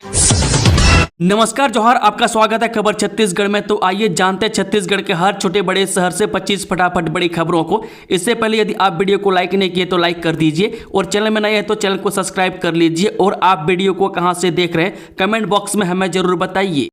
नमस्कार जोहार, आपका स्वागत है खबर छत्तीसगढ़ में। तो आइए जानते हैं छत्तीसगढ़ के हर छोटे बड़े शहर से 25 फटाफट बड़ी खबरों को। इससे पहले यदि आप वीडियो को लाइक नहीं किए तो लाइक कर दीजिए और चैनल में नए हैं तो चैनल को सब्सक्राइब कर लीजिए। और आप वीडियो को कहां से देख रहे हैं कमेंट बॉक्स में हमें जरूर बताइए।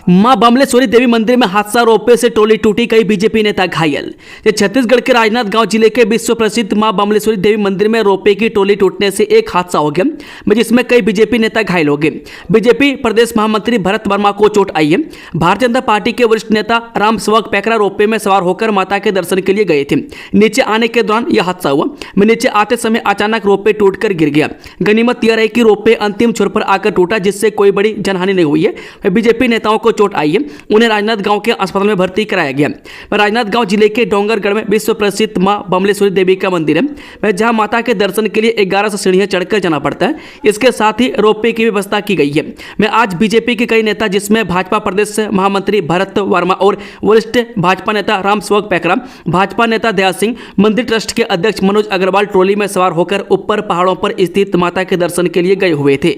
मां बमलेश्वरी देवी मंदिर में हादसा, रोपवे से ट्रॉली टूटी, कई बीजेपी नेता घायल। छत्तीसगढ़ के राजनांदगांव जिले के विश्व प्रसिद्ध मां बमलेश्वरी देवी मंदिर में रोपवे की ट्रॉली टूटने से एक हादसा हो गया जिसमें कई बीजेपी नेता घायल हो गए। बीजेपी प्रदेश महामंत्री भरत वर्मा को चोट आई है। भारतीय जनता पार्टी के वरिष्ठ नेता रामसेवक पैकरा रोपवे में सवार होकर माता के दर्शन के लिए गए थे। नीचे आने के दौरान यह हादसा हुआ। नीचे आते समय अचानक रोपवे टूटकर गिर गया। गनीमत यह रही कि रोपवे अंतिम छोर पर आकर टूटा, जिससे कोई बड़ी जनहानि नहीं हुई है। बीजेपी नेताओं को चोट आई है, उन्हें राजनांदगांव के अस्पताल में भर्ती कराया गया। राजनांदगांव जिले के डोंगरगढ़ में विश्व प्रसिद्ध मां बमलेश्वरी देवी का मंदिर है, जहां माता के दर्शन के लिए 1100 सीढ़ियां चढ़कर जाना पड़ता है। इसके साथ ही रोपवे की व्यवस्था की गई है। मैं आज बीजेपी के कई नेता, जिसमें भाजपा प्रदेश महामंत्री भरत वर्मा और वरिष्ठ भाजपा नेता रामसेवक पैकरा, भाजपा नेता दया सिंह, मंदिर ट्रस्ट के अध्यक्ष मनोज अग्रवाल ट्रॉली में सवार होकर ऊपर पहाड़ों पर स्थित माता के दर्शन के लिए गए हुए थे।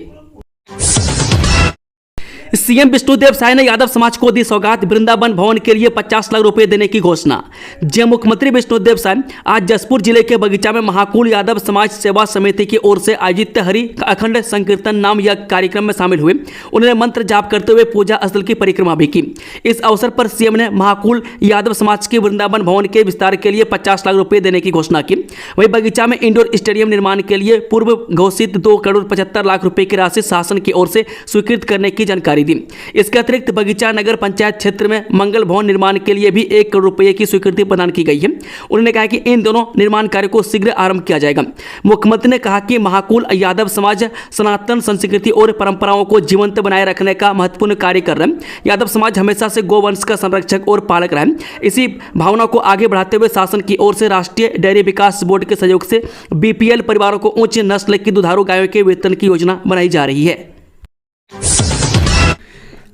सीएम विष्णुदेव साय ने यादव समाज को दी सौगात, वृंदावन भवन के लिए 50 लाख रुपए देने की घोषणा। जब मुख्यमंत्री विष्णुदेव साय आज जसपुर जिले के बगीचा में महाकुल यादव समाज सेवा समिति की ओर से आयोजित हरि अखंड संकीर्तन नाम यह कार्यक्रम में शामिल हुए। उन्होंने मंत्र जाप करते हुए पूजा स्थल की परिक्रमा भी की। इस अवसर पर सीएम ने महाकुल यादव समाज के वृंदावन भवन के विस्तार के लिए 50 लाख रुपए देने की घोषणा की। वहीं बगीचा में इंडोर स्टेडियम निर्माण के लिए पूर्व घोषित 2 करोड़ 75 लाख रुपए की राशि शासन की ओर से स्वीकृत करने की जानकारी दी। इसके अतिरिक्त बगीचा नगर पंचायत क्षेत्र में मंगल भवन निर्माण के लिए भी 1 करोड़ रुपए की स्वीकृति प्रदान की गई है। उन्होंने कहा कि इन दोनों निर्माण कार्य को शीघ्र आरंभ किया जाएगा। मुख्यमंत्री ने कहा कि महाकुल यादव समाज सनातन संस्कृति और परंपराओं को जीवंत बनाए रखने का महत्वपूर्ण कार्य कर रहा है। यादव समाज हमेशा से गोवंश का संरक्षक और पालक रहा है। इसी भावना को आगे बढ़ाते हुए शासन की ओर से राष्ट्रीय डेयरी विकास बोर्ड के सहयोग से बीपीएल परिवारों को उच्च नस्ल की दुधारू गायों के वेतन की योजना बनाई जा रही है।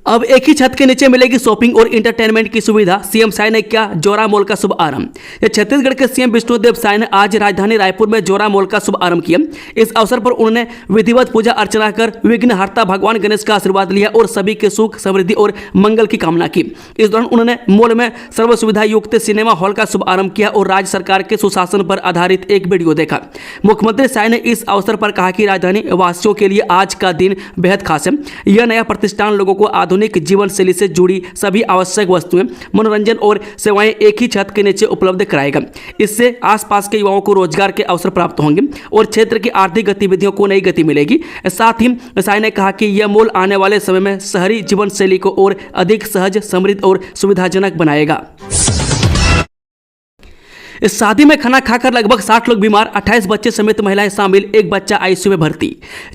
अब एक ही छत के नीचे मिलेगी शॉपिंग और इंटरटेनमेंट की सुविधा, सीएम साय ने किया जोरा मॉल का शुभ आरंभ। छत्तीसगढ़ के सीएम विष्णुदेव साय ने आज राजधानी रायपुर में जोरा मॉल का शुभ आरंभ किया। इस अवसर पर उन्होंने विधिवत पूजा अर्चना कर विघ्नहर्ता भगवान गणेश का आशीर्वाद लिया और सभी के सुख समृद्धि और मंगल की कामना की। इस दौरान उन्होंने मॉल में सर्व सुविधा युक्त सिनेमा हॉल का शुभ आरंभ किया और राज्य सरकार के सुशासन पर आधारित एक वीडियो देखा। मुख्यमंत्री साय ने इस अवसर पर कहा कि राजधानी वासियों के लिए आज का दिन बेहद खास है। यह नया प्रतिष्ठान लोगों को आधुनिक जीवन शैली से जुड़ी सभी आवश्यक वस्तुएं, मनोरंजन और सेवाएं एक ही छत के नीचे उपलब्ध कराएगा। इससे आसपास के युवाओं को रोजगार के अवसर प्राप्त होंगे और क्षेत्र की आर्थिक गतिविधियों को नई गति मिलेगी। साथ ही साय ने कहा कि यह मॉल आने वाले समय में शहरी जीवन शैली को और अधिक सहज, समृद्ध और सुविधाजनक बनाएगा। इस शादी में खाना खाकर लगभग 60 लोग बीमार, 28 बच्चे समेत महिलाएं शामिल, एक बच्चा आईसीयू में भर्ती।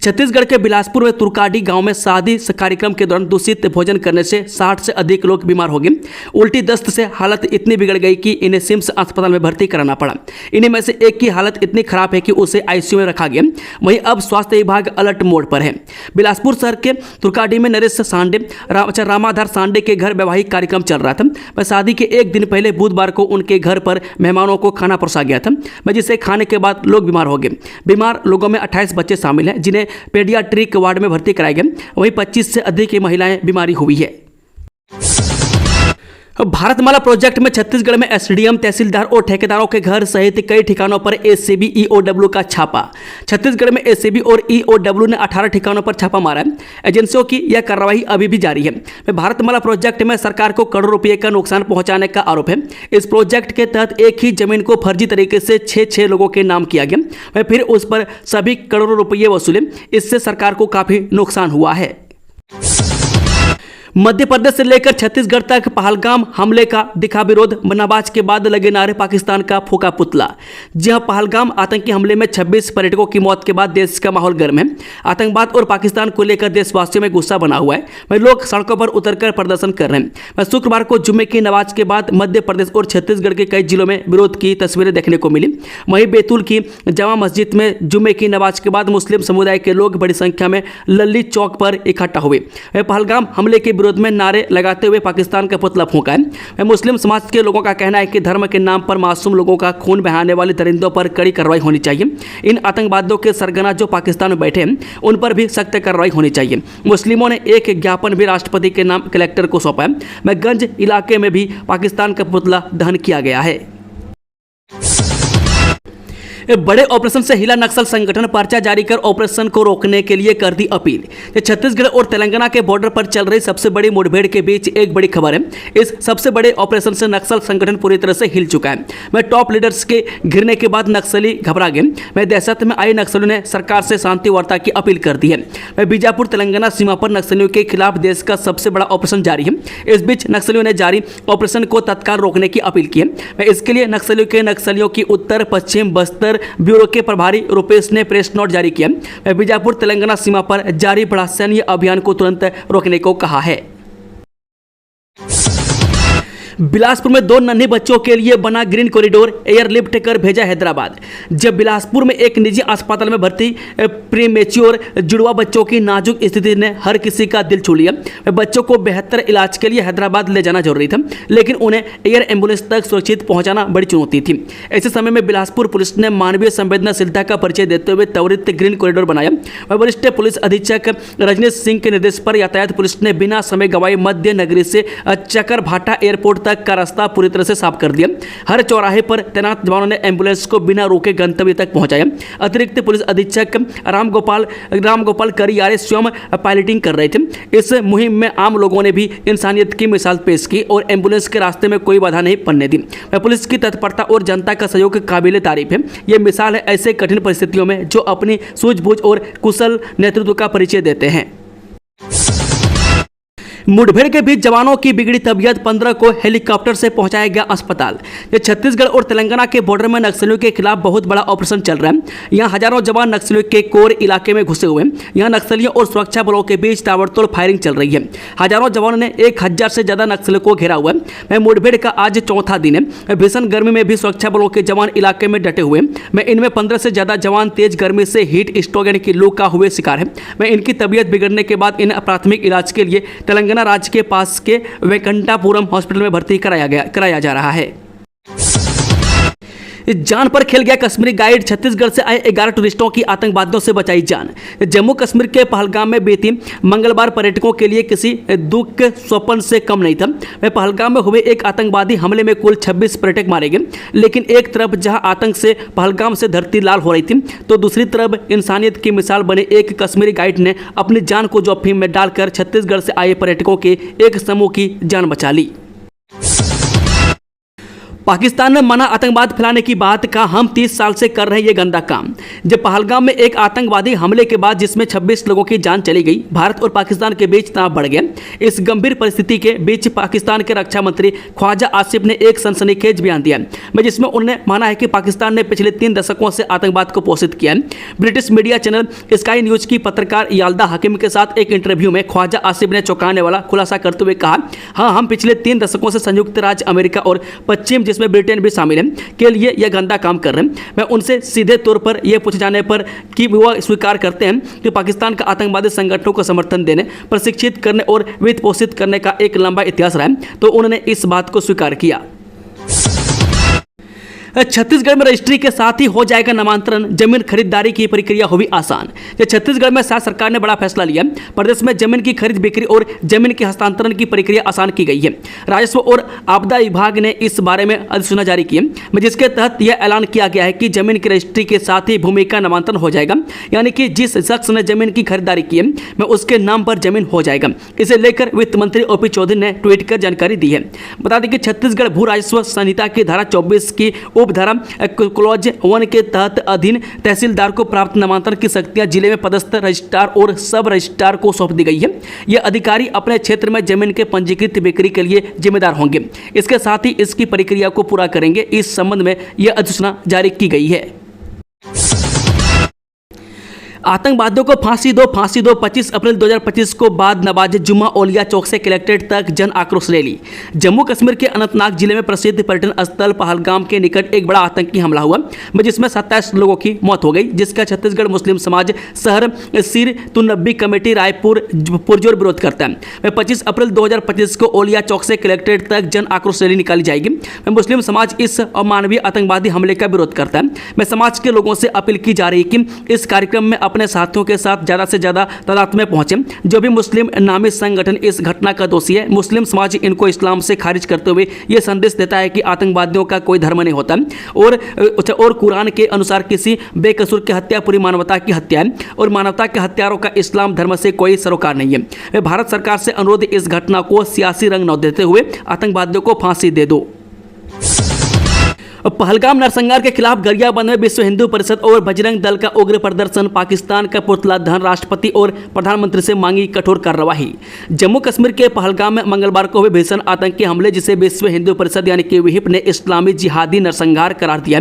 छत्तीसगढ़ के बिलासपुर में तुरकाडी गांव में शादी कार्यक्रम के दौरान दूषित भोजन करने से 60 से अधिक लोग बीमार हो गए। उल्टी दस्त से हालत इतनी बिगड़ गई कि इन्हें सिम्स अस्पताल में भर्ती कराना पड़ा। इन्हीं में से एक की हालत इतनी खराब है कि उसे आईसीयू में रखा गया। वहीं अब स्वास्थ्य विभाग अलर्ट मोड पर है। बिलासपुर शहर के तुरकाडी में नरेश सांडे, रामाधार सांडे के घर वैवाहिक कार्यक्रम चल रहा था। शादी के एक दिन पहले बुधवार को उनके घर पर मेहमानों को खाना परोसा गया था, जिसे खाने के बाद लोग बीमार हो गए। बीमार लोगों में 28 बच्चे शामिल हैं, जिन्हें पेडियाट्रिक वार्ड में भर्ती कराया गया। वहीं 25 से अधिक महिलाएं बीमारी हुई है। भारतमाला प्रोजेक्ट में छत्तीसगढ़ में एसडीएम, तहसीलदार और ठेकेदारों के घर सहित कई ठिकानों पर एसीबी ईओडब्ल्यू का छापा। छत्तीसगढ़ में एसीबी और ईओडब्ल्यू ने 18 ठिकानों पर छापा मारा है। एजेंसियों की यह कार्रवाई अभी भी जारी है। भारतमाला प्रोजेक्ट में सरकार को करोड़ों रुपये का नुकसान पहुंचाने का आरोप है। इस प्रोजेक्ट के तहत एक ही जमीन को फर्जी तरीके से 6 लोगों के नाम किया गया, फिर उस पर सभी करोड़ों रुपये वसूले। इससे सरकार को काफी नुकसान हुआ है। मध्य प्रदेश से लेकर छत्तीसगढ़ तक पहलगाम हमले का दिखा विरोध, नमाज के बाद लगे नारे, पाकिस्तान का फूका पुतला। जी हां, पहलगाम आतंकी हमले में 26 पर्यटकों की मौत के बाद देश का माहौल गर्म है। आतंकवाद और पाकिस्तान को लेकर देशवासियों में गुस्सा बना हुआ है। वहीं लोग सड़कों पर उतरकर प्रदर्शन कर रहे हैं। शुक्रवार को जुम्मे की नमाज के बाद मध्य प्रदेश और छत्तीसगढ़ के कई जिलों में विरोध की तस्वीरें देखने को मिली। वहीं बैतूल की जामा मस्जिद में जुम्मे की नमाज के बाद मुस्लिम समुदाय के लोग बड़ी संख्या में लल्ली चौक पर इकट्ठा हुए। पहलगाम हमले के विरोध में नारे लगाते हुए पाकिस्तान का पुतला फूंका है। मुस्लिम समाज के लोगों का कहना है कि धर्म के नाम पर मासूम लोगों का खून बहाने वाले दरिंदों पर कड़ी कार्रवाई होनी चाहिए। इन आतंकवादियों के सरगना जो पाकिस्तान में बैठे हैं उन पर भी सख्त कार्रवाई होनी चाहिए। मुस्लिमों ने एक ज्ञापन भी राष्ट्रपति के नाम कलेक्टर को सौंपा है। गंज इलाके में भी पाकिस्तान का पुतला दहन किया गया है। बड़े ऑपरेशन से हिला नक्सल संगठन पर्चा जारी कर ऑपरेशन को रोकने के लिए कर दी अपील। छत्तीसगढ़ और तेलंगाना के बॉर्डर पर चल रही सबसे बड़ी मुठभेड़ के बीच एक बड़ी खबर है। इस सबसे बड़े ऑपरेशन से नक्सल संगठन पूरी तरह से हिल चुका है। टॉप लीडर्स के घिरने के बाद नक्सली घबरा गए। दहशत में आए नक्सलियों ने सरकार से शांति वार्ता की अपील कर दी है। बीजापुर तेलंगाना सीमा पर नक्सलियों के खिलाफ देश का सबसे बड़ा ऑपरेशन जारी है। इस बीच नक्सलियों ने जारी ऑपरेशन को तत्काल रोकने की अपील की है। इसके लिए नक्सलियों की उत्तर पश्चिम बस्तर ब्यूरो के प्रभारी रुपेश ने प्रेस नोट जारी किया। बीजापुर तेलंगाना सीमा पर जारी बड़ा सैन्य अभियान को तुरंत रोकने को कहा है। बिलासपुर में 2 नन्हे बच्चों के लिए बना ग्रीन कॉरिडोर एयरलिफ्ट कर भेजा हैदराबाद। जब बिलासपुर में एक निजी अस्पताल में भर्ती प्रीमेच्योर जुड़वा बच्चों की नाजुक स्थिति ने हर किसी का दिल छू लिया। बच्चों को बेहतर इलाज के लिए हैदराबाद ले जाना जरूरी था, लेकिन उन्हें एयर एम्बुलेंस तक सुरक्षित पहुंचाना बड़ी चुनौती थी। ऐसे समय में बिलासपुर पुलिस ने मानवीय संवेदनशीलता का परिचय देते हुए त्वरित ग्रीन कॉरिडोर बनाया। वरिष्ठ पुलिस अधीक्षक रजनीश सिंह के निर्देश पर यातायात पुलिस ने बिना समय गवाए मध्य नगरी से चकरभाटा एयरपोर्ट तक का रास्ता पूरी तरह से साफ कर दिया। हर चौराहे पर तैनात जवानों ने एम्बुलेंस को बिना रोके गंतव्य तक पहुंचाया। अतिरिक्त पुलिस अधीक्षक रामगोपाल करियारे स्वयं पायलटिंग कर रहे थे। इस मुहिम में आम लोगों ने भी इंसानियत की मिसाल पेश की और एम्बुलेंस के रास्ते में कोई बाधा नहीं पड़ने दी। पुलिस की तत्परता और जनता का सहयोग काबिल तारीफ है। यह मिसाल है ऐसे कठिन परिस्थितियों में जो अपनी सूझबूझ और कुशल नेतृत्व का परिचय देते हैं। मुठभेड़ के बीच जवानों की बिगड़ी तबीयत, 15 को हेलीकॉप्टर से पहुंचाया गया अस्पताल। ये छत्तीसगढ़ और तेलंगाना के बॉर्डर में नक्सलियों के खिलाफ बहुत बड़ा ऑपरेशन चल रहा है। यहाँ हजारों जवान नक्सलियों के कोर इलाके में घुसे हुए हैं। यहाँ नक्सलियों और सुरक्षा बलों के बीच ताबड़तोड़ फायरिंग चल रही है। हजारों जवानों ने 1000 से ज्यादा नक्सलियों को घेरा हुआ है। मुठभेड़ का आज चौथा दिन है। भीषण गर्मी में भी सुरक्षा बलों के जवान इलाके में डटे हुए हैं। इनमें 15 से ज्यादा जवान तेज गर्मी से हीट स्ट्रोक यानी कि लू का हुए शिकार है। इनकी तबीयत बिगड़ने के बाद इन प्राथमिक इलाज के लिए तेलंगाना राज्य के पास के वेंकटापुरम हॉस्पिटल में भर्ती कराया जा रहा है। जान पर खेल गया कश्मीरी गाइड, छत्तीसगढ़ से आए 11 टूरिस्टों की आतंकवादियों से बचाई जान। जम्मू कश्मीर के पहलगाम में बीती मंगलवार पर्यटकों के लिए किसी दुख के स्वप्न से कम नहीं था। पहलगाम में हुए एक आतंकवादी हमले में कुल 26 पर्यटक मारे गए, लेकिन एक तरफ जहां आतंक से पहलगाम से धरती लाल हो रही थी, तो दूसरी तरफ इंसानियत की मिसाल बने एक कश्मीरी गाइड ने अपनी जान को जोखिम में डालकर छत्तीसगढ़ से आए पर्यटकों के एक समूह की जान बचा ली। पाकिस्तान ने माना आतंकवाद फैलाने की बात, कहा हम 30 साल से कर रहे हैं ये गंदा काम। जब पहलगाम में एक आतंकवादी हमले के बाद जिसमें 26 लोगों की जान चली गई, भारत और पाकिस्तान के बीच तनाव बढ़ गया। इस गंभीर परिस्थिति के बीच पाकिस्तान के रक्षा मंत्री ख्वाजा आसिफ ने एक सनसनीखेज बयान दिया, जिसमें उन्होंने माना है कि पाकिस्तान ने पिछले 3 दशकों से आतंकवाद को पोषित किया है। British media channel sky news की पत्रकार याल्दा हकीम के साथ एक इंटरव्यू में ख्वाजा आसिफ ने चौंकाने वाला खुलासा करते हुए कहा, हाँ, हम पिछले 3 दशकों से संयुक्त राज्य अमेरिका और पश्चिम जिसमें ब्रिटेन भी शामिल है के लिए यह गंदा काम कर रहे हैं। मैं उनसे सीधे तौर पर यह पूछे जाने पर कि वह स्वीकार करते हैं कि पाकिस्तान का आतंकवादी संगठनों को समर्थन देने, प्रशिक्षित करने और वित्त पोषित करने का एक लंबा इतिहास रहा है, तो उन्होंने इस बात को स्वीकार किया। छत्तीसगढ़ में रजिस्ट्री के साथ ही हो जाएगा नामांतरण, जमीन खरीदारी की प्रक्रिया होगी आसान। छत्तीसगढ़ में शासन सरकार ने बड़ा फैसला लिया। प्रदेश में जमीन की खरीद बिक्री और जमीन के हस्तांतरण की प्रक्रिया आसान की गई है। राजस्व और आपदा विभाग ने इस बारे में अधिसूचना जारी की है, जिसके तहत यह ऐलान किया गया है कि जमीन की रजिस्ट्री के साथ ही भूमि का नामांतरण हो जाएगा, यानी कि जिस शख्स ने जमीन की खरीदारी की है उसके नाम पर जमीन हो जाएगा। इसे लेकर वित्त मंत्री ओपी चौधरी ने ट्वीट कर जानकारी दी है। बता दें कि छत्तीसगढ़ भू राजस्व संहिता की धारा 24 की उपधारा क्लॉज 1 के तहत अधीन तहसीलदार को प्राप्त नामांतरण की शक्तियां जिले में पदस्थ रजिस्ट्रार और सब रजिस्ट्रार को सौंप दी गई है। यह अधिकारी अपने क्षेत्र में जमीन के पंजीकृत बिक्री के लिए जिम्मेदार होंगे। इसके साथ ही इसकी प्रक्रिया को पूरा करेंगे। इस संबंध में यह अधिसूचना जारी की गई है। आतंकवादियों को फांसी दो, फांसी दो। 25 अप्रैल 2025 को बाद नवाज जुम्मा ओलिया चौक से कलेक्ट्रेट तक जन आक्रोश रैली। जम्मू कश्मीर के अनंतनाग जिले में प्रसिद्ध पर्यटन स्थल पहलगाम के निकट एक बड़ा आतंकी हमला हुआ, जिसमें 27 लोगों की मौत हो गई, जिसका छत्तीसगढ़ मुस्लिम समाज शहर सिर तुन्नबी कमेटी रायपुर पुरजोर विरोध करता है। 25 अप्रैल 2025 को ओलिया चौक से कलेक्ट्रेट तक जन आक्रोश रैली निकाली जाएगी। मुस्लिम समाज इस अमानवीय आतंकवादी हमले का विरोध करता है। समाज के लोगों से अपील की जा रही है कि इस कार्यक्रम में अपने साथियों के साथ ज़्यादा से ज़्यादा तादाद में पहुंचे। जो भी मुस्लिम नामी संगठन इस घटना का दोषी है, मुस्लिम समाज इनको इस्लाम से खारिज करते हुए यह संदेश देता है कि आतंकवादियों का कोई धर्म नहीं होता और कुरान के अनुसार किसी बेकसूर की हत्या पूरी मानवता की हत्या है और मानवता के हत्यारों का इस्लाम धर्म से कोई सरोकार नहीं है। भारत सरकार से अनुरोध, इस घटना को सियासी रंग न देते हुए आतंकवादियों को फांसी दे दो। पहलगाम नरसंहार के खिलाफ गरियाबंद में विश्व हिंदू परिषद और बजरंग दल का उग्र प्रदर्शन। पाकिस्तान का पुतला दहन, राष्ट्रपति और प्रधानमंत्री से मांगी कठोर कार्रवाई। जम्मू कश्मीर के पहलगाम में मंगलवार को हुए भीषण आतंकी हमले, जिसे विश्व हिंदू परिषद यानी कि विहिप ने इस्लामी जिहादी नरसंहार करार दिया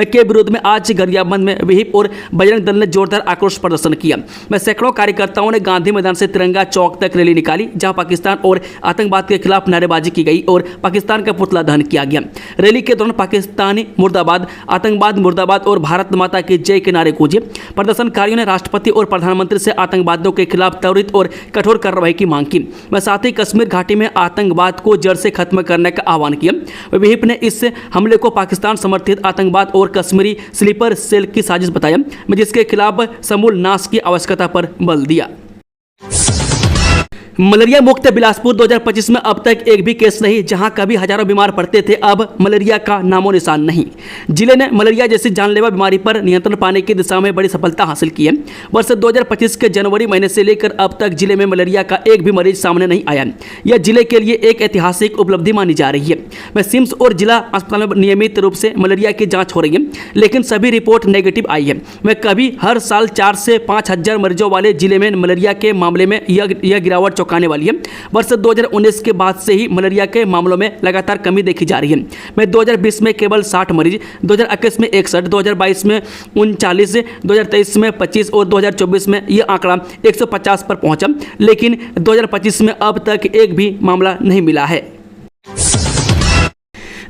के विरोध में आज गरियाबंद में विहिप और बजरंग दल ने जोरदार आक्रोश प्रदर्शन किया। सैकड़ों कार्यकर्ताओं ने गांधी मैदान से तिरंगा चौक तक रैली निकाली, जहां पाकिस्तान और आतंकवाद के खिलाफ नारेबाजी की गई और पाकिस्तान का पुतला दहन किया गया। रैली के दौरान पाकिस्तान मुर्दाबाद, आतंकवाद मुर्दाबाद और भारत माता की जय के नारे गूंजे। प्रदर्शनकारियों ने राष्ट्रपति और प्रधानमंत्री से आतंकवादियों के खिलाफ त्वरित और कठोर कार्रवाई की मांग की। साथ ही कश्मीर घाटी में आतंकवाद को जड़ से खत्म करने का आह्वान किया। विहिप ने इस हमले को पाकिस्तान समर्थित आतंकवाद और कश्मीरी स्लीपर सेल की साजिश बताया, जिसके खिलाफ समूल नाश की आवश्यकता पर बल दिया। मलेरिया मुक्त बिलासपुर 2025 में अब तक एक भी केस नहीं। जहां कभी हजारों बीमार पड़ते थे, अब मलेरिया का नामो निशान नहीं। जिले ने मलेरिया जैसी जानलेवा बीमारी पर नियंत्रण पाने की दिशा में बड़ी सफलता हासिल की है। वर्ष 2025 के जनवरी महीने से लेकर अब तक जिले में मलेरिया का एक भी मरीज सामने नहीं आया। यह जिले के लिए एक ऐतिहासिक उपलब्धि मानी जा रही है। सिम्स और जिला अस्पताल में नियमित रूप से मलेरिया की जाँच हो रही है, लेकिन सभी रिपोर्ट नेगेटिव आई है। कभी हर साल 4 से 5 हजार मरीजों वाले जिले में मलेरिया के मामले में यह गिरावट चौंकाने वाली है। वर्ष 2019 के बाद से ही मलेरिया के मामलों में लगातार कमी देखी जा रही है। 2020 में केवल 60 मरीज, 2021 में 61, 2022 में 39, 2023 में 25 और 2024 में यह आंकड़ा 150 पर पहुंचा, लेकिन 2025 में अब तक एक भी मामला नहीं मिला है।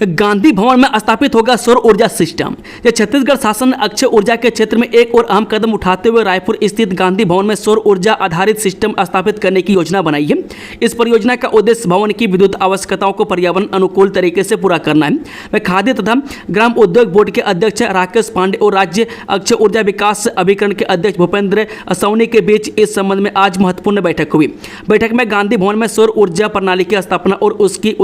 गांधी भवन में स्थापित होगा सौर ऊर्जा सिस्टम। छत्तीसगढ़ शासन ने अक्षय ऊर्जा के क्षेत्र में एक और अहम कदम उठाते हुए रायपुर स्थित गांधी भवन में सौर ऊर्जा आधारित सिस्टम स्थापित करने की योजना बनाई है। इस परियोजना का उद्देश्य भवन की विद्युत आवश्यकताओं को पर्यावरण अनुकूल तरीके से पूरा करना है। खाद्य तथा ग्राम उद्योग बोर्ड के अध्यक्ष राकेश पांडे और राज्य अक्षय ऊर्जा विकास अभिकरण के अध्यक्ष भूपेंद्र सौनी के बीच इस संबंध में आज महत्वपूर्ण बैठक हुई। बैठक में गांधी भवन में सौर ऊर्जा प्रणाली की स्थापना और उसकी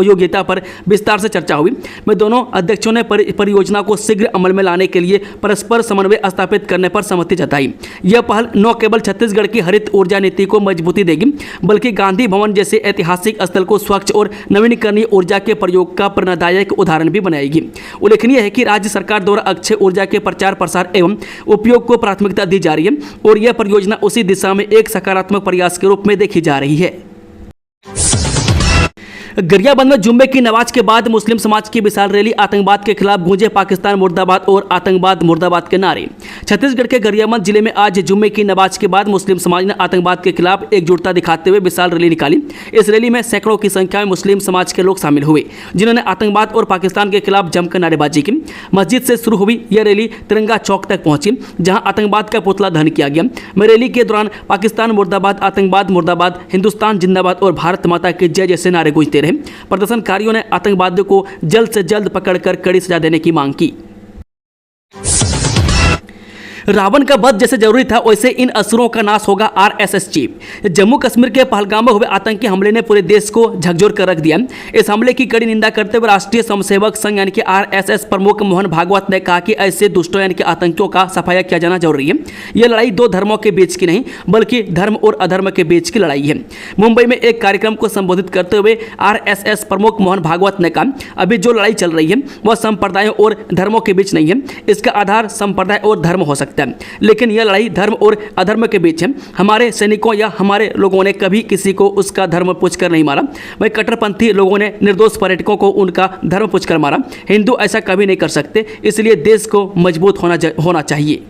योग्यता पर विस्तार से चर्चा हुई। दोनों अध्यक्षों ने परियोजना को शीघ्र अमल में लाने के लिए परस्पर समन्वय स्थापित करने पर सहमति जताई। यह पहल न केवल छत्तीसगढ़ की हरित ऊर्जा नीति को मजबूती देगी, बल्कि गांधी भवन जैसे ऐतिहासिक स्थल को स्वच्छ और नवीनीकरणीय ऊर्जा के प्रयोग का प्रेरणादायक उदाहरण भी बनाएगी। उल्लेखनीय है कि राज्य सरकार द्वारा अक्षय ऊर्जा के प्रचार प्रसार एवं उपयोग को प्राथमिकता दी जा रही है और यह परियोजना उसी दिशा में एक सकारात्मक प्रयास के रूप में देखी जा रही है। गरियाबंद में जुम्मे की नमाज के बाद मुस्लिम समाज की विशाल रैली। आतंकवाद के खिलाफ गूंजे पाकिस्तान मुर्दाबाद और आतंकवाद मुर्दाबाद के नारे। छत्तीसगढ़ के गरियाबंद जिले में आज जुम्मे की नमाज के बाद मुस्लिम समाज ने आतंकवाद के खिलाफ एकजुटता दिखाते हुए विशाल रैली निकाली। इस रैली में सैकड़ों की संख्या में मुस्लिम समाज के लोग शामिल हुए, जिन्होंने आतंकवाद और पाकिस्तान के खिलाफ जमकर नारेबाजी की। मस्जिद से शुरू हुई यह रैली तिरंगा चौक तक पहुंची, जहां आतंकवाद का पुतला दहन किया गया। रैली के दौरान पाकिस्तान मुर्दाबाद, आतंकवाद मुर्दाबाद, हिंदुस्तान जिंदाबाद और भारत माता की जय जैसे नारे गूंजते। प्रदर्शनकारियों ने आतंकवादियों को जल्द से जल्द पकड़कर कड़ी सजा देने की मांग की। रावण का वध जैसे जरूरी था, वैसे इन असुरों का नाश होगा, आरएसएस चीफ। जम्मू कश्मीर के पहलगाम में हुए आतंकी हमले ने पूरे देश को झकझोर कर रख दिया। इस हमले की कड़ी निंदा करते हुए राष्ट्रीय स्वयंसेवक संघ यानी कि आरएसएस प्रमुख मोहन भागवत ने कहा कि ऐसे दुष्टों यानी कि आतंकियों का सफाया किया जाना जरूरी है। यह लड़ाई दो धर्मों के बीच की नहीं, बल्कि धर्म और अधर्म के बीच की लड़ाई है। मुंबई में एक कार्यक्रम को संबोधित करते हुए आरएसएस प्रमुख मोहन भागवत ने कहा, अभी जो लड़ाई चल रही है वह संप्रदायों और धर्मों के बीच नहीं है। इसका आधार संप्रदाय और धर्म हो सकता है, लेकिन यह लड़ाई धर्म और अधर्म के बीच है। हमारे सैनिकों या हमारे लोगों ने कभी किसी को उसका धर्म पूछकर नहीं मारा। वही कट्टरपंथी लोगों ने निर्दोष पर्यटकों को उनका धर्म पूछकर मारा। हिंदू ऐसा कभी नहीं कर सकते, इसलिए देश को मजबूत होना चाहिए।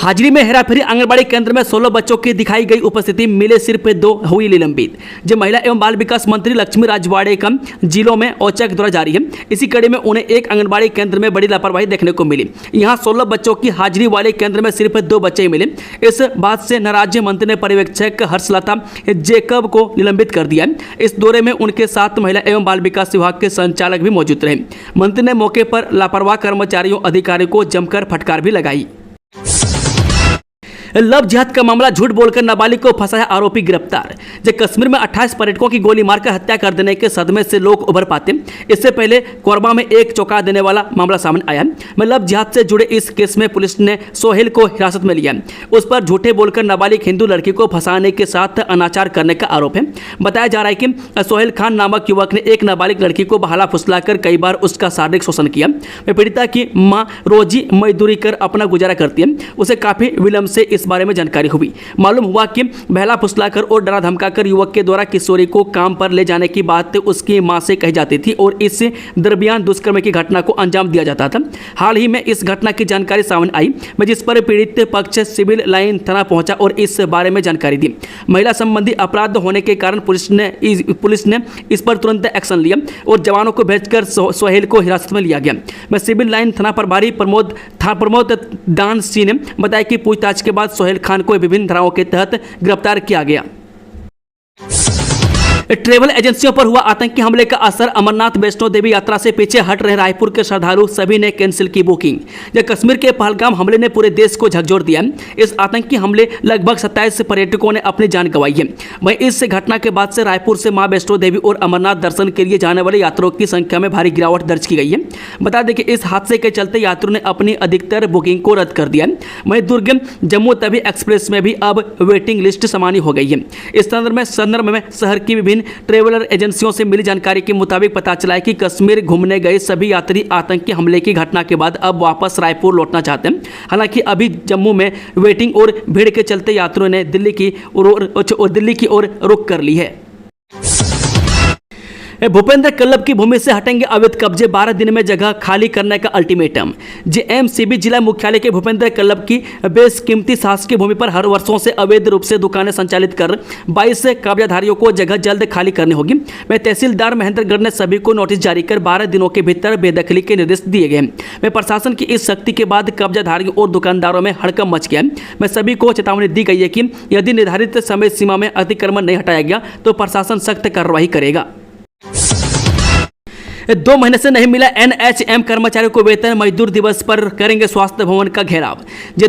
हाजिरी में हेराफेरी, आंगनबाड़ी केंद्र में 16 बच्चों की दिखाई गई उपस्थिति, मिले सिर्फ 2, हुई निलंबित। जो महिला एवं बाल विकास मंत्री लक्ष्मी राजवाड़ेकर जिलों में औचक दौरा जारी है। इसी कड़ी में उन्हें एक आंगनबाड़ी केंद्र में बड़ी लापरवाही देखने को मिली। यहां 16 बच्चों की हाजिरी वाले केंद्र में सिर्फ 2 बच्चे ही मिले। इस बात से नाराज मंत्री ने पर्यवेक्षक हर्षलता जेकब को निलंबित कर दिया। इस दौरे में उनके साथ महिला एवं बाल विकास विभाग के संचालक भी मौजूद रहे। मंत्री ने मौके पर लापरवाह कर्मचारियों अधिकारियों को जमकर फटकार भी लगाई। लव जिहाद का मामला, झूठ बोलकर नाबालिग को फंसाया आरोपी गिरफ्तार। जब कश्मीर में 28 पर्यटकों की गोली मारकर हत्या कर देने के सदमे से लोग उभर पाते, इससे पहले कोरबा में एक चौंका देने वाला मामला सामने आया। लव जिहाद से जुड़े इस केस में पुलिस ने सोहेल को हिरासत में लिया। उस पर झूठे बोलकर नाबालिग हिंदू लड़की को फंसाने के साथ अनाचार करने का आरोप है। बताया जा रहा है कि सोहेल खान नामक युवक ने एक नाबालिग लड़की को बहाला फुसलाकर कई बार उसका शारीरिक शोषण किया। पीड़िता की मां रोजी मजदूरी कर अपना गुजारा करती है। उसे काफी विलंब से इस बारे में जानकारी हुई। मालूम हुआ कि बहला फुसलाकर और डरा धमकाकर युवक के द्वारा किशोरी को काम पर ले जाने की बात उसकी मां से कही जाती थी और इस दरमियान दुष्कर्म की घटना को अंजाम दिया जाता था। हाल ही में इस घटना की जानकारी सामने आई, जिस पर पीड़ित पक्ष सिविल लाइन थाना पहुंचा और इस बारे में जानकारी दी। महिला संबंधी अपराध होने के कारण पुलिस ने इस पर तुरंत एक्शन लिया और जवानों को भेजकर सोहेल को हिरासत में लिया गया। सिविल लाइन थाना प्रभारी प्रमोद दान सिंह ने बताया कि पूछताछ के बाद सोहेल खान को विभिन्न धाराओं के तहत गिरफ्तार किया गया। ट्रेवल एजेंसियों पर हुआ आतंकी हमले का असर, अमरनाथ वैष्णो देवी यात्रा से पीछे हट रहे रायपुर के श्रद्धालु सभी ने कैंसिल की बुकिंग। जब कश्मीर के पहलगाम हमले ने पूरे देश को झकझोर दिया। इस आतंकी हमले लगभग 27 पर्यटकों ने अपनी जान गंवाई है। वहीं इस घटना के बाद से रायपुर से मां वैष्णो देवी और अमरनाथ दर्शन के लिए जाने वाले यात्रियों की संख्या में भारी गिरावट दर्ज की गई है। बता दें कि इस हादसे के चलते यात्रियों ने अपनी अधिकतर बुकिंग को रद्द कर दिया। वहीं दुर्ग जम्मू तवी एक्सप्रेस में भी अब वेटिंग लिस्ट सामान्य हो गई है। इस संदर्भ में शहर की विभिन्न ट्रेवलर एजेंसियों से मिली जानकारी के मुताबिक पता चला है कि कश्मीर घूमने गए सभी यात्री आतंकी हमले की घटना के बाद अब वापस रायपुर लौटना चाहते हैं। हालांकि अभी जम्मू में वेटिंग और भीड़ के चलते यात्रियों ने दिल्ली की ओर रुख कर ली है। भूपेंद्र कल्लब की भूमि से हटेंगे अवैध कब्जे, 12 दिन में जगह खाली करने का अल्टीमेटम। जेएमसीबी जिला मुख्यालय के भूपेंद्र कल्लब की बेशकीमती शासकीय भूमि पर हर वर्षों से अवैध रूप से दुकानें संचालित कर 22 कब्जाधारियों को जगह जल्द खाली करनी होगी। वह तहसीलदार महेंद्रगढ़ ने सभी को नोटिस जारी कर 12 दिनों के भीतर बेदखली के निर्देश दिए गए। वह प्रशासन की इस सख्ती के बाद कब्जाधारियों और दुकानदारों में हड़कंप मच गया। वह सभी को चेतावनी दी गई है कि यदि निर्धारित समय सीमा में अतिक्रमण नहीं हटाया गया तो प्रशासन सख्त कार्रवाई करेगा। 2 महीने से नहीं मिला एनएचएम कर्मचारियों को वेतन, मजदूर दिवस पर करेंगे स्वास्थ्य भवन का घेराव।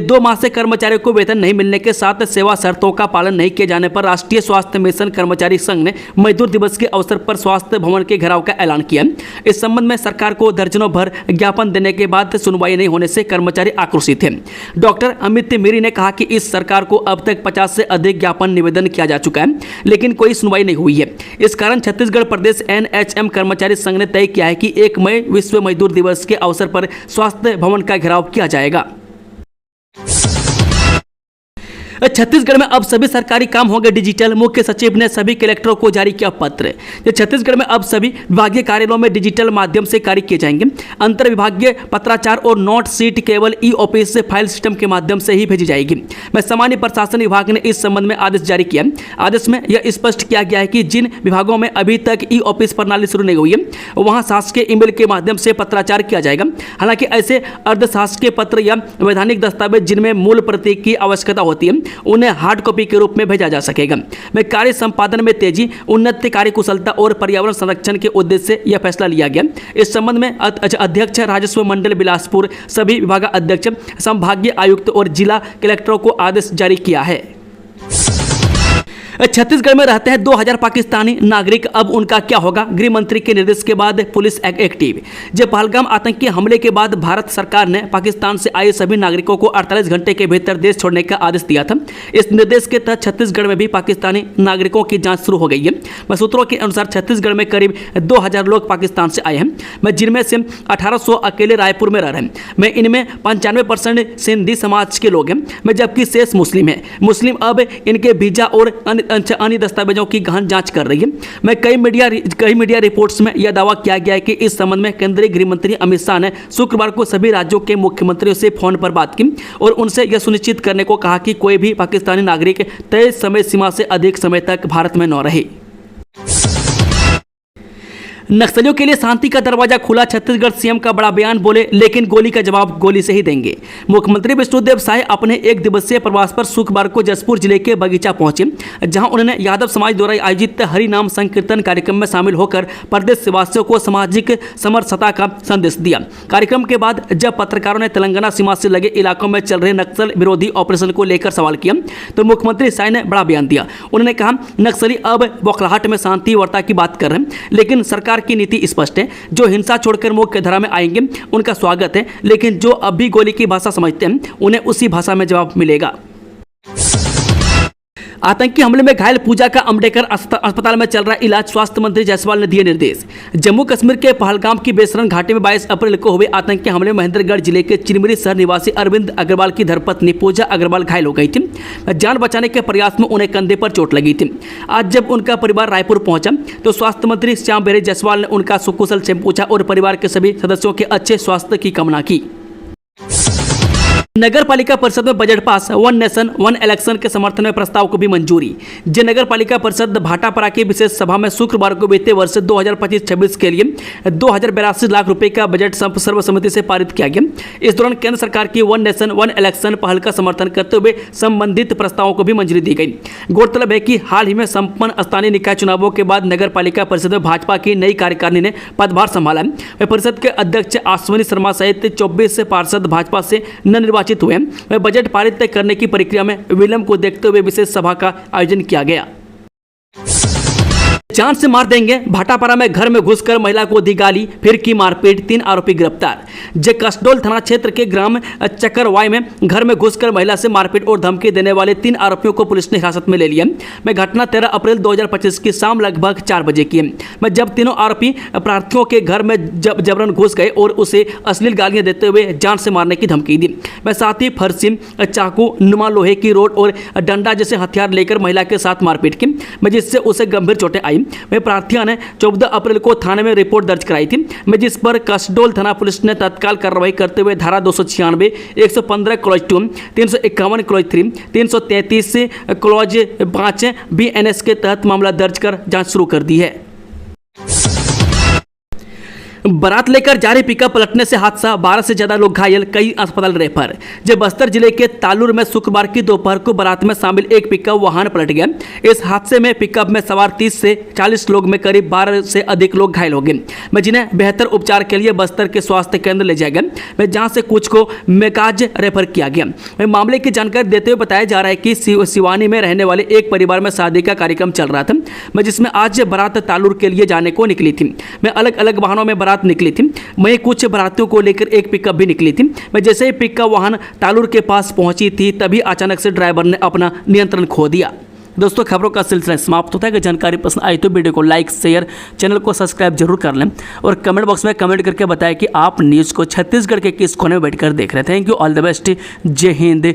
2 माह से कर्मचारियों को वेतन नहीं मिलने के साथ सेवा शर्तों का पालन नहीं किए जाने पर राष्ट्रीय स्वास्थ्य मिशन कर्मचारी संघ ने मजदूर दिवस के अवसर पर स्वास्थ्य भवन के घेराव का ऐलान किया। इस संबंध में सरकार को दर्जनों भर ज्ञापन देने के बाद सुनवाई नहीं होने से कर्मचारी आक्रोशित हैं। डॉक्टर अमित मीरी ने कहा कि इस सरकार को अब तक 50 से अधिक ज्ञापन निवेदन किया जा चुका है, लेकिन कोई सुनवाई नहीं हुई है। इस कारण छत्तीसगढ़ प्रदेश एनएचएम कर्मचारी संघ ने तय किया है कि 1 मई विश्व मजदूर दिवस के अवसर पर स्वास्थ्य भवन का घेराव किया जाएगा। छत्तीसगढ़ में अब सभी सरकारी काम होंगे डिजिटल, मुख्य सचिव ने सभी कलेक्टरों को जारी किया पत्र। छत्तीसगढ़ में अब सभी विभागीय कार्यालयों में डिजिटल माध्यम से कार्य किए जाएंगे। अंतर विभागीय पत्राचार और नोट सीट केवल ई ऑफिस से फाइल सिस्टम के माध्यम से ही भेजी जाएगी। सामान्य प्रशासन विभाग ने इस संबंध में आदेश जारी किया। आदेश में यह स्पष्ट किया गया है कि जिन विभागों में अभी तक ई ऑफिस प्रणाली शुरू नहीं हुई है वहां शासकीय ईमेल के माध्यम से पत्राचार किया जाएगा। हालांकि ऐसे अर्धशासकीय पत्र या वैधानिक दस्तावेज जिनमें मूल प्रति की आवश्यकता होती है उन्हें हार्ड कॉपी के रूप में भेजा जा सकेगा। कार्य संपादन में तेजी, उन्नत कार्य कुशलता और पर्यावरण संरक्षण के उद्देश्य से यह फैसला लिया गया। इस संबंध में अध्यक्ष राजस्व मंडल बिलासपुर, सभी विभागाध्यक्ष, संभागीय आयुक्त और जिला कलेक्टरों को आदेश जारी किया है। छत्तीसगढ़ में रहते हैं 2000 पाकिस्तानी नागरिक, अब उनका क्या होगा? गृह मंत्री के निर्देश के बाद पुलिस एक्टिव। जब पहलगाम आतंकी हमले के बाद भारत सरकार ने पाकिस्तान से आए सभी नागरिकों को 48 घंटे के भीतर देश छोड़ने का आदेश दिया था। इस निर्देश के तहत छत्तीसगढ़ में भी पाकिस्तानी नागरिकों की जांच शुरू हो गई है। सूत्रों के अनुसार छत्तीसगढ़ में करीब 2000 लोग पाकिस्तान से आए हैं, जिनमें से 1800 अकेले रायपुर में रह रहे हैं। इनमें 95% सिंधी समाज के लोग हैं, जबकि शेष मुस्लिम हैं। मुस्लिम अब इनके वीजा और अन्य दस्तावेजों की गहन जांच कर रही है। मैं कई मीडिया रिपोर्ट्स में यह दावा किया गया है कि इस संबंध में केंद्रीय गृह मंत्री अमित शाह ने शुक्रवार को सभी राज्यों के मुख्यमंत्रियों से फोन पर बात की और उनसे यह सुनिश्चित करने को कहा कि कोई भी पाकिस्तानी नागरिक तय समय सीमा से अधिक समय तक भारत में न रहे। नक्सलियों के लिए शांति का दरवाजा खुला, छत्तीसगढ़ सीएम का बड़ा बयान, बोले लेकिन गोली का जवाब गोली से ही देंगे। मुख्यमंत्री विष्णुदेव साय अपने एक दिवसीय प्रवास पर शुक्रवार को जसपुर जिले के बगीचा पहुंचे, जहां उन्होंने यादव समाज द्वारा आयोजित हरि नाम संकीर्तन कार्यक्रम में शामिल होकर प्रदेश वासियों को सामाजिक समरसता का संदेश दिया। कार्यक्रम के बाद जब पत्रकारों ने तेलंगाना सीमा से लगे इलाकों में चल रहे नक्सल विरोधी ऑपरेशन को लेकर सवाल किया तो मुख्यमंत्री साय ने बड़ा बयान दिया। उन्होंने कहा, नक्सली अब बौखलाहट में शांति वार्ता की बात कर रहे हैं, लेकिन सरकार की नीति स्पष्ट है। जो हिंसा छोड़कर मुख्य धारा में आएंगे उनका स्वागत है, लेकिन जो अब भी गोली की भाषा समझते हैं उन्हें उसी भाषा में जवाब मिलेगा। आतंकी हमले में घायल पूजा का अम्बेडकर अस्पताल में चल रहा इलाज, स्वास्थ्य मंत्री जायसवाल ने दिए निर्देश। जम्मू कश्मीर के पहलगाम की बेसरन घाटी में 22 अप्रैल को हुए आतंकी हमले में महेंद्रगढ़ जिले के चिरमिरी शहर निवासी अरविंद अग्रवाल की धर्मपत्नी पूजा अग्रवाल घायल हो गई थी। जान बचाने के प्रयास में उन्हें कंधे पर चोट लगी थी। आज जब उनका परिवार रायपुर पहुंचा तो स्वास्थ्य मंत्री श्याम बेरे जायसवाल ने उनका सुकुशल से पूछा और परिवार के सभी सदस्यों के अच्छे स्वास्थ्य की कामना की। नगर पालिका परिषद में budget pass, one nation one election के समर्थन में प्रस्ताव को भी मंजूरी। जे नगर पालिका परिषद भाटापारा की विशेष सभा में शुक्रवार को वित्तीय वर्ष 2025-26 के लिए 2082 लाख रुपए का बजट सर्वसम्मति से पारित किया गया। इस दौरान केंद्र सरकार की वन नेशन वन इलेक्शन पहल का समर्थन करते हुए संबंधित प्रस्तावों को भी मंजूरी दी गई। गौरतलब है कि हाल ही में संपन्न स्थानीय निकाय चुनावों के बाद नगर पालिका परिषद में भाजपा की नई कार्यकारिणी ने पदभार संभाला है। परिषद के अध्यक्ष अश्विनी शर्मा सहित 24 पार्षद भाजपा से नवनिर्वाचित हुए। वह बजट पारित करने की प्रक्रिया में विलंब को देखते हुए विशेष सभा का आयोजन किया गया। जान से मार देंगे, भाटापारा में घर में घुसकर महिला को दी गाली, फिर की मारपीट, 3 आरोपी गिरफ्तार। जे कसडोल थाना क्षेत्र के ग्राम चकरवाई में घर में घुसकर महिला से मारपीट और धमकी देने वाले 3 आरोपियों को पुलिस ने हिरासत में ले लिया। मैं घटना 13 अप्रैल 2025 की शाम लगभग 4 बजे की है। मैं जब तीनों आरोपी प्रार्थियों के घर में जबरन घुस गए और उसे अश्लील गालियां देते हुए जान से मारने की धमकी दी। मैं साथ ही फरसी, चाकू, नुमा लोहे की रोड और डंडा जैसे हथियार लेकर महिला के साथ मारपीट की, मैं जिससे उसे गंभीर चोटें आई। मैं प्रार्थियों ने 14 अप्रैल को थाने में रिपोर्ट दर्ज कराई थी, मैं जिस पर कसडोल थाना पुलिस ने तत्काल कार्रवाई करते हुए धारा 296, 115 क्लॉज 2, 351 क्लॉज 3, 333 क्लॉज 5 BNS के तहत मामला दर्ज कर जांच शुरू कर दी है। बारात लेकर जा रही पिकअप पलटने से हादसा, 12 से ज्यादा लोग घायल, कई अस्पताल रेफर। जब बस्तर जिले के तालुर में शुक्रवार की दोपहर को बारात में शामिल एक पिकअप वाहन पलट गया। इस हादसे में पिकअप में सवार 30 से 40 लोग में करीब 12 से अधिक लोग घायल हो गए, मैं जिन्हें बेहतर उपचार के लिए बस्तर के स्वास्थ्य केंद्र ले जाया गया, मैं जहां से कुछ को मेकाज रेफर किया गया। मैं मामले की जानकारी देते हुए बताया जा रहा है कि सिवानी में रहने वाले एक परिवार में शादी का कार्यक्रम चल रहा था, मैं जिसमें आज बारात तालुर के लिए जाने को निकली थी। मैं अलग अलग वाहनों में निकली थी, वहीं कुछ बारातियों को लेकर एक पिकअप भी निकली थी। मैं जैसे ही पिकअप वाहन तालुर के पास पहुंची थी तभी अचानक से ड्राइवर ने अपना नियंत्रण खो दिया। दोस्तों, खबरों का सिलसिला समाप्त होता है। अगर जानकारी पसंद आई तो वीडियो को लाइक, शेयर, चैनल को सब्सक्राइब जरूर कर लें और कमेंट बॉक्स में कमेंट करके बताएं कि आप न्यूज़ को छत्तीसगढ़ के किस कोने में बैठकर देख रहे थे। Thank you, all the best, जय हिंद।